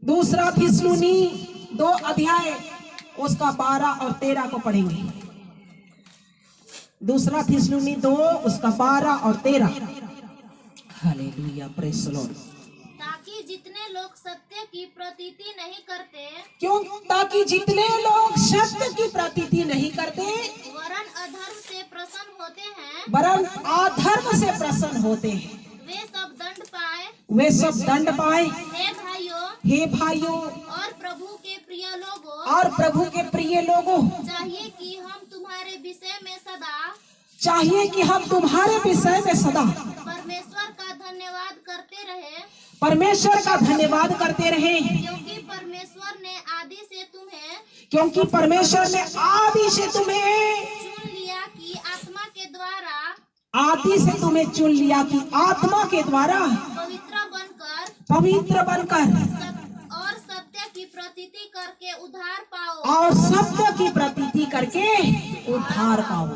दूसरा थिस्सलुनी 2 अध्याय उसका 12 और 13 को पढ़ेंगे। दूसरा थिस्सलुनी 2 उसका 12 और 13। Hallelujah, praise the Lord. ताकि जितने लोग सत्य की प्रतीति नहीं करते, क्यों? ताकि जितने लोग सत्य की प्रतीति नहीं करते वरन अधर्म से प्रसन्न होते हैं, वरन अधर्म से प्रसन्न होते हैं, वे सब दंड पाए। वे सब दंड पाए। हे भाइयों और प्रभु के प्रिय लोगों, और प्रभु के प्रिय लोगों, चाहिए कि हम तुम्हारे विषय में सदा चाहिए कि हम तुम्हारे विषय में सदा परमेश्वर का धन्यवाद करते रहे, परमेश्वर का धन्यवाद करते रहे, क्योंकि परमेश्वर ने आदि से तुम्हें क्योंकि परमेश्वर ने आदि से तुम्हें चुन लिया कि आत्मा के द्वारा आदि से तुम्हें चुन लिया कि आत्मा के द्वारा पवित्र बनकर और सत्य की प्रतीति करके उद्धार पाओ, और सत्य की प्रतीति करके उद्धार पाओ।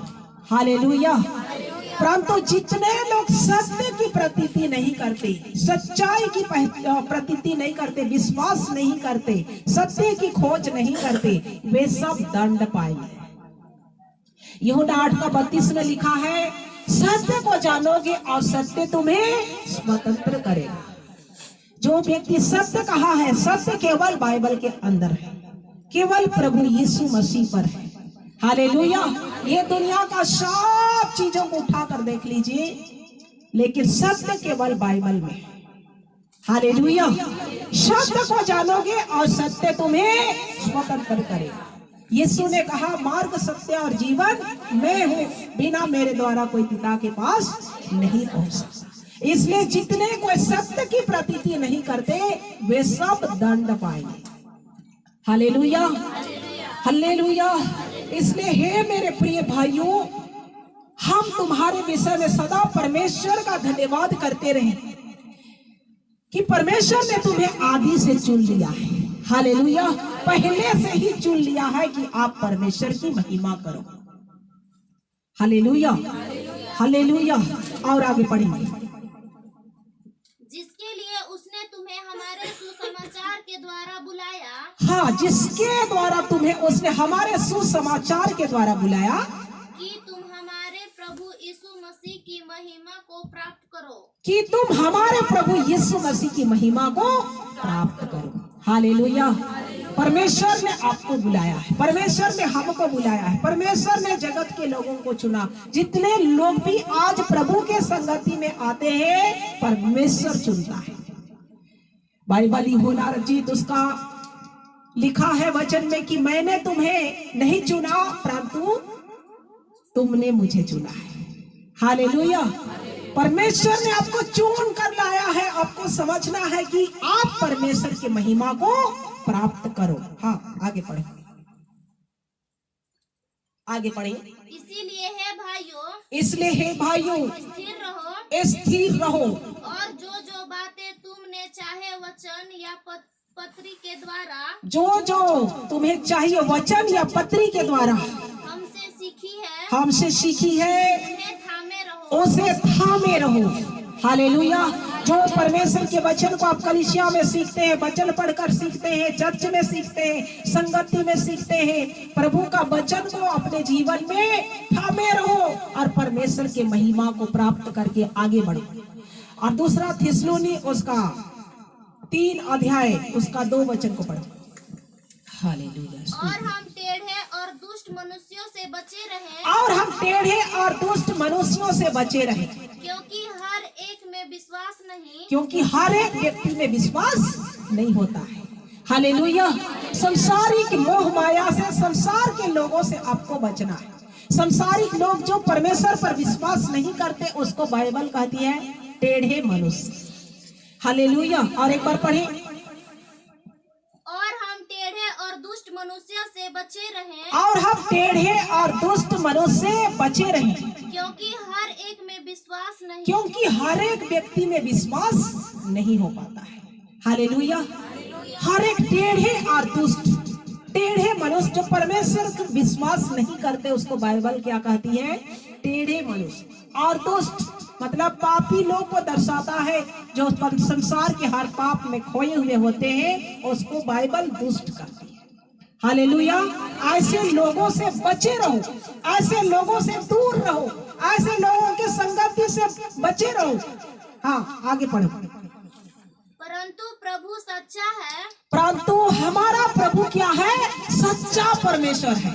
हालेलुया। परंतु जितने लोग सत्य की प्रतीति नहीं करते, सच्चाई की प्रतीति नहीं करते, विश्वास नहीं करते, सत्य की खोज नहीं करते, वे सब दंड पाएंगे। यूहन्ना 8:32 में लिखा है, सत्य को जानोगे और सत्य तुम्हें स्वतंत्र करेगा। जो व्यक्ति सत्य कहा है, सत्य केवल बाइबल के अंदर है, केवल प्रभु यीशु मसीह पर है। हालेलुया। ये दुनिया का सब चीजों को उठाकर देख लीजिए, लेकिन सत्य केवल बाइबल में है। हालेलुया। सत्य को जानोगे और सत्य तुम्हें स्वतंत्र करेगा। यीशु ने कहा, मार्ग, सत्य और जीवन मैं हूँ, बिना मेरे द्वारा कोई पिता के पास नहीं पहुंच सकता। इसलिए जितने कोई सत्य की प्रतीति नहीं करते, वे सब दंड पाएंगे। Hallelujah, hallelujah. इसलिए हे मेरे प्रिय भाइयों, हम तुम्हारे विषय में सदा परमेश्वर का धन्यवाद करते रहें कि परमेश्वर ने तुम्हें आदि से चुन लिया है। हालेलुया। पहले से ही चुन लिया है कि आप परमेश्वर की महिमा करो। Hallelujah, hallelujah. और आगे पढ़ेंगे। जिसके लिए उसने तुम्हें हमारे सुसमाचार के द्वारा बुलाया, हाँ, जिसके द्वारा तुम्हें उसने हमारे सुसमाचार के द्वारा बुलाया कि तुम हमारे प्रभु यीशु मसीह की महिमा को प्राप्त करो, कि तुम हमारे प्रभु यीशु मसीह की महिमा को प्राप्त करो। हालेलुया। परमेश्वर ने आपको बुलाया है, परमेश्वर ने हमको बुलाया है, परमेश्वर ने जगत के लोगों को चुना। जितने लोग भी आज प्रभु के संगति में आते हैं, परमेश्वर चुनता है। बाइबल यूहन्ना रचित उसका लिखा है वचन में कि मैंने तुम्हें नहीं चुना, परंतु तुमने मुझे चुना है। हालेलुया। परमेश्वर ने आपको चुन कर लाया है। आपको समझना है कि आप परमेश्वर की महिमा को प्राप्त करो। हाँ, आगे पढ़े, आगे पढ़े। इसलिए हे भाइयों स्थिर रहो और जो बातें तुमने चाहे वचन या पत्री के द्वारा, जो तुम्हें चाहिए वचन या पत्री के द्वारा हमसे सीखी है, उसे थामे रहो। हालेलुया। जो परमेश्वर के वचन को आप कलीसिया में सीखते हैं, वचन पढ़कर सीखते हैं, चर्च में सीखते हैं, संगति में सीखते हैं, प्रभु का वचन को अपने जीवन में थामे रहो और परमेश्वर के महिमा को प्राप्त करके आगे बढ़ो। और दूसरा थिस्सलुनी उसका 3 अध्याय उसका 2 वचन को पढ़ो। हालेलुया। और हम टेढ़े और दुष्ट मनुष्यों से बचे रहें, और हम टेढ़े और दुष्ट मनुष्यों से बचे रहें, क्योंकि हर एक में विश्वास नहीं, क्योंकि हर एक व्यक्ति में विश्वास नहीं होता है। हालेलुया। संसारिक मोह माया से, संसार के लोगों से आपको बचना है। संसारिक लोग जो परमेश्वर पर विश्वास नहीं करते, उसको बाइबल कहती है टेढ़े मनुष्य। हालेलुया। और एक बार पढ़े। और हम टेढ़े और दुष्ट मनुष्यों से बचे रहें, और हम टेढ़े और दुष्ट मनुष्य से बचे रहें, क्योंकि हर एक में विश्वास नहीं, क्योंकि हर एक व्यक्ति में विश्वास नहीं हो पाता है। हालेलुया। हर एक टेढ़े और दुष्ट, टेढ़े मनुष्य जो परमेश्वर का विश्वास नहीं करते, उसको बाइबल क्या कहती है? टेढ़े मनुष्य। और दुष्ट मतलब पापी लोग को दर्शाता है, जो संसार के हर पाप में खोए हुए होते हैं, उसको बाइबल दुष्ट करती है। हालेलुया। ऐसे लोगों से बचे रहो, ऐसे लोगों से दूर रहो, ऐसे लोगों की संगति से बचे रहो। हाँ, आगे पढ़ो। परंतु प्रभु सच्चा है, परंतु हमारा प्रभु क्या है? सच्चा परमेश्वर है।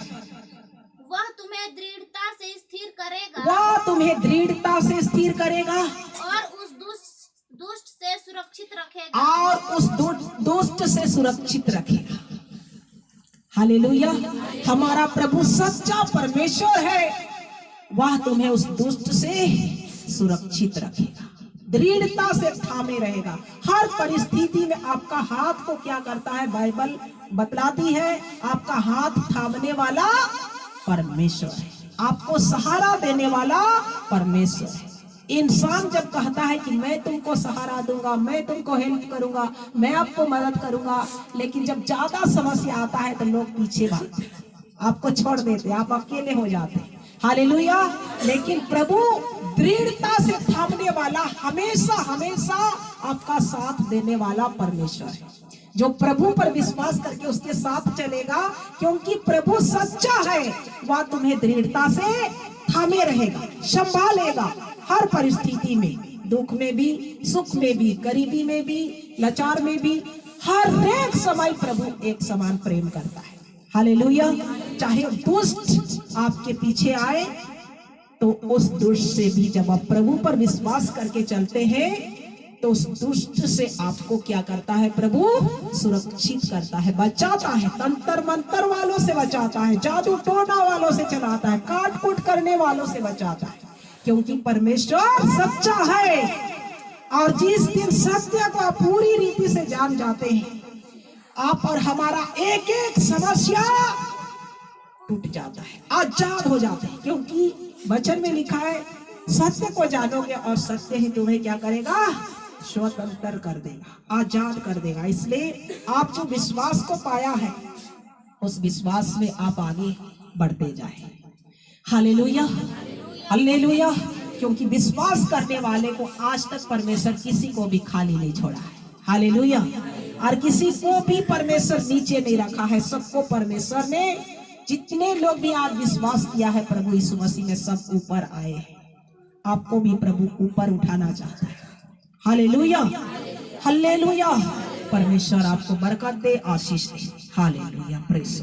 वह तुम्हें दृढ़ता से स्थिर करेगा, वह तुम्हें दृढ़ता से स्थिर करेगा और उस दुष्ट से सुरक्षित रखेगा, और उस दुष्ट से सुरक्षित रखेगा। हालेलुया। हमारा प्रभु सच्चा परमेश्वर है, वह तुम्हें उस दुष्ट से सुरक्षित रखेगा, दृढ़ता से थामे रहेगा। हर परिस्थिति में आपका हाथ को क्या करता है? बाइबल बतलाती है, आपका हाथ थामने वाला परमेश्वर है, आपको सहारा देने वाला परमेश्वर है। इंसान जब कहता है कि मैं तुमको सहारा दूंगा, मैं तुमको हेल्प करूंगा, मैं आपको मदद करूंगा, लेकिन जब ज्यादा समस्या आता है तो लोग पीछे भागते हैं, आपको छोड़ देते, आप अकेले हो जाते हैं। हालेलुया। लेकिन प्रभु दृढ़ता से थामने वाला, हमेशा हमेशा आपका साथ देने वाला परमेश्वर है। जो प्रभु पर विश्वास करके उसके साथ चलेगा, क्योंकि प्रभु सच्चा है, वह तुम्हें दृढ़ता से थामे रहेगा, संभालेगा हर परिस्थिति में, दुख में भी, सुख में भी, गरीबी में भी, लाचार में भी, हर एक समय प्रभु एक समान प्रेम करता है। हालेलुया। चाहे दुष्ट आपके पीछे आए, तो उस दुष्ट से भी जब आप प्रभु पर विश्वास करके चलते हैं, तो उस दुष्ट से आपको क्या करता है? प्रभु सुरक्षित करता है, बचाता है, तंत्र मंत्र वालों से बचाता है, जादू टोना वालों से चलाता है, काट कूट करने वालों से बचाता है, क्योंकि परमेश्वर सच्चा है। और जिस दिन सत्य को आप पूरी रीति से जान जाते हैं, आप और हमारा एक एक समस्या टूट जाता है, आजाद हो जाते हैं, क्योंकि वचन में लिखा है, सत्य को जानोगे और सत्य ही तुम्हें क्या करेगा? स्वतंत्र कर देगा, आजाद कर देगा। इसलिए आप जो विश्वास को पाया है, उस विश्वास में आप आगे बढ़ते जाए। Hallelujah, hallelujah. क्योंकि विश्वास करने वाले को आज तक परमेश्वर किसी को भी खाली नहीं छोड़ा है। हालेलुया। और किसी को भी परमेश्वर नीचे नहीं रखा है, सबको परमेश्वर ने, जितने लोग भी आज विश्वास किया है प्रभु यीशु मसीह में, सब ऊपर आए हैं। आपको भी प्रभु ऊपर उठाना चाहता है। Hallelujah, hallelujah. परमेश्वर आपको बरकत दे, आशीष दे। Hallelujah, praise.